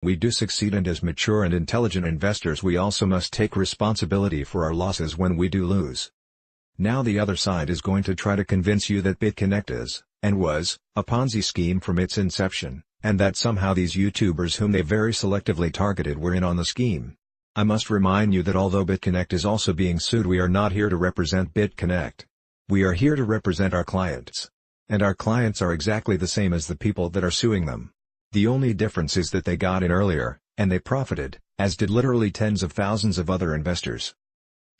We do succeed, and as mature and intelligent investors we also must take responsibility for our losses when we do lose. Now the other side is going to try to convince you that Bitconnect is, and was, a Ponzi scheme from its inception, and that somehow these YouTubers whom they very selectively targeted were in on the scheme. I must remind you that although Bitconnect is also being sued, we are not here to represent Bitconnect. We are here to represent our clients. And our clients are exactly the same as the people that are suing them. The only difference is that they got in earlier, and they profited, as did literally tens of thousands of other investors.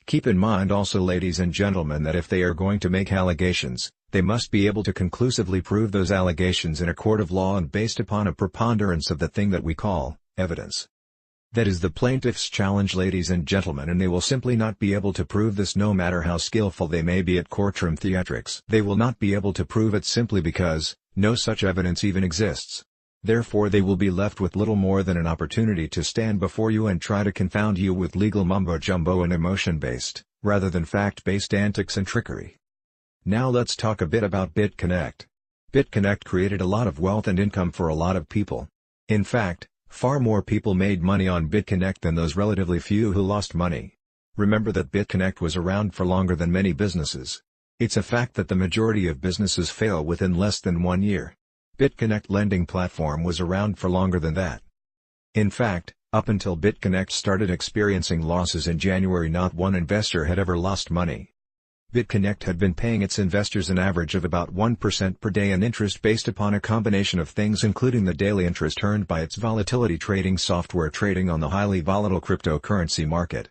Keep in mind also, ladies and gentlemen, that if they are going to make allegations, they must be able to conclusively prove those allegations in a court of law and based upon a preponderance of the thing that we call evidence. That is the plaintiff's challenge, ladies and gentlemen, and they will simply not be able to prove this no matter how skillful they may be at courtroom theatrics. They will not be able to prove it simply because no such evidence even exists. Therefore they will be left with little more than an opportunity to stand before you and try to confound you with legal mumbo-jumbo and emotion-based, rather than fact-based antics and trickery. Now let's talk a bit about Bitconnect. Bitconnect created a lot of wealth and income for a lot of people. In fact, far more people made money on Bitconnect than those relatively few who lost money. Remember that Bitconnect was around for longer than many businesses. It's a fact that the majority of businesses fail within less than 1 year. Bitconnect lending platform was around for longer than that. In fact, up until Bitconnect started experiencing losses in January, not one investor had ever lost money. Bitconnect had been paying its investors an average of about 1% per day in interest based upon a combination of things, including the daily interest earned by its volatility trading software trading on the highly volatile cryptocurrency market.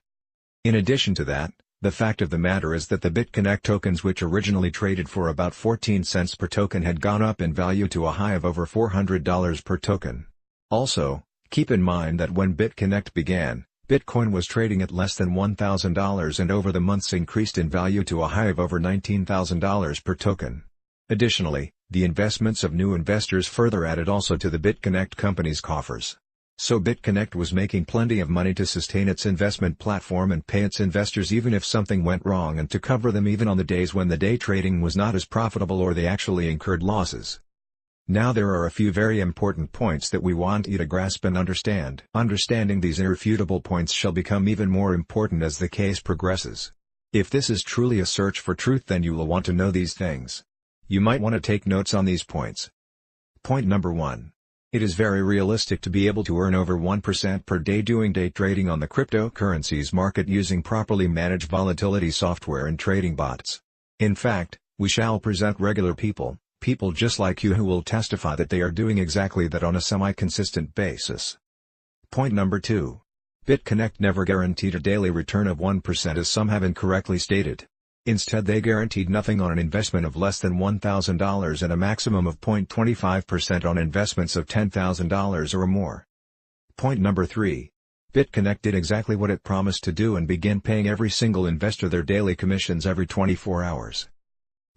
In addition to that, the fact of the matter is that the Bitconnect tokens, which originally traded for about 14 cents per token, had gone up in value to a high of over $400 per token. Also, keep in mind that when Bitconnect began, Bitcoin was trading at less than $1,000 and over the months increased in value to a high of over $19,000 per token. Additionally, the investments of new investors further added also to the Bitconnect company's coffers. So Bitconnect was making plenty of money to sustain its investment platform and pay its investors even if something went wrong, and to cover them even on the days when the day trading was not as profitable or they actually incurred losses. Now there are a few very important points that we want you to grasp and understand. Understanding these irrefutable points shall become even more important as the case progresses. If this is truly a search for truth, then you will want to know these things. You might want to take notes on these points. Point number 1. It is very realistic to be able to earn over 1% per day doing day trading on the cryptocurrencies market using properly managed volatility software and trading bots. In fact, we shall present regular people just like you, who will testify that they are doing exactly that on a semi-consistent basis. Point number 2. Bitconnect never guaranteed a daily return of 1% as some have incorrectly stated. Instead, they guaranteed nothing on an investment of less than $1,000 and a maximum of 0.25% on investments of $10,000 or more. Point number 3. Bitconnect did exactly what it promised to do and began paying every single investor their daily commissions every 24 hours.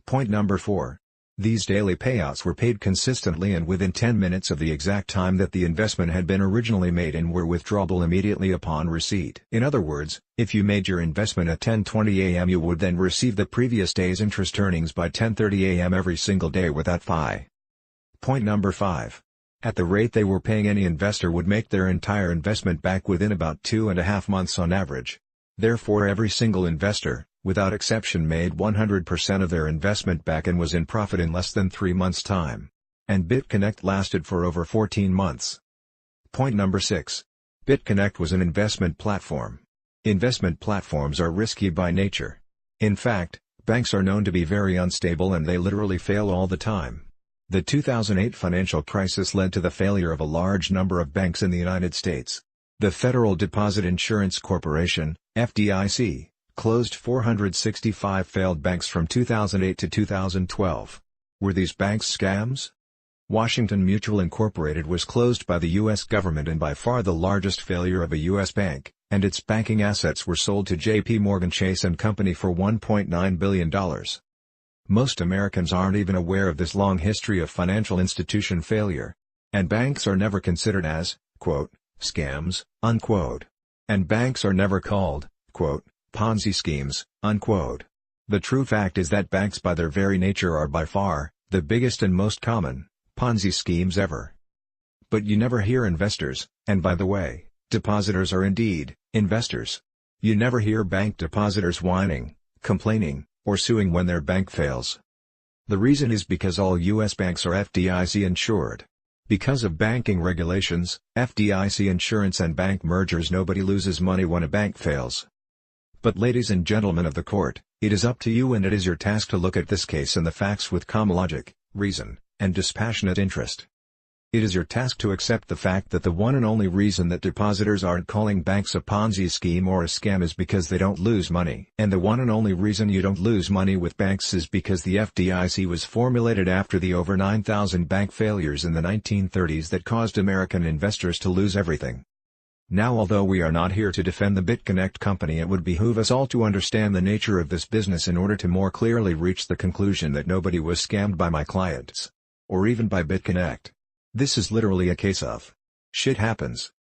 Point number 4. These daily payouts were paid consistently and within 10 minutes of the exact time that the investment had been originally made, and were withdrawable immediately upon receipt. In other words, if you made your investment at 10:20 a.m. you would then receive the previous day's interest earnings by 10:30 a.m. every single day without fee. Point number 5. At the rate they were paying, any investor would make their entire investment back within about 2.5 months on average. Therefore every single investor, without exception, made 100% of their investment back and was in profit in less than 3 months' time. And Bitconnect lasted for over 14 months. Point number 6. Bitconnect was an investment platform. Investment platforms are risky by nature. In fact, banks are known to be very unstable and they literally fail all the time. The 2008 financial crisis led to the failure of a large number of banks in the United States. The Federal Deposit Insurance Corporation, FDIC, closed 465 failed banks from 2008 to 2012. Were these banks scams? Washington Mutual Incorporated was closed by the U.S. government and by far the largest failure of a U.S. bank, and its banking assets were sold to J.P. Morgan Chase & Company for $1.9 billion. Most Americans aren't even aware of this long history of financial institution failure. And banks are never considered as, quote, scams, unquote. And banks are never called, quote, Ponzi schemes, unquote. The true fact is that banks by their very nature are by far the biggest and most common Ponzi schemes ever. But you never hear investors, and by the way, depositors are indeed investors. You never hear bank depositors whining, complaining, or suing when their bank fails. The reason is because all U.S. banks are FDIC insured. Because of banking regulations, FDIC insurance and bank mergers, nobody loses money when a bank fails. But ladies and gentlemen of the court, it is up to you, and it is your task to look at this case and the facts with calm logic, reason, and dispassionate interest. It is your task to accept the fact that the one and only reason that depositors aren't calling banks a Ponzi scheme or a scam is because they don't lose money. And the one and only reason you don't lose money with banks is because the FDIC was formulated after the over 9,000 bank failures in the 1930s that caused American investors to lose everything. Now, although we are not here to defend the Bitconnect company, it would behoove us all to understand the nature of this business in order to more clearly reach the conclusion that nobody was scammed by my clients. Or even by Bitconnect. This is literally a case of shit happens.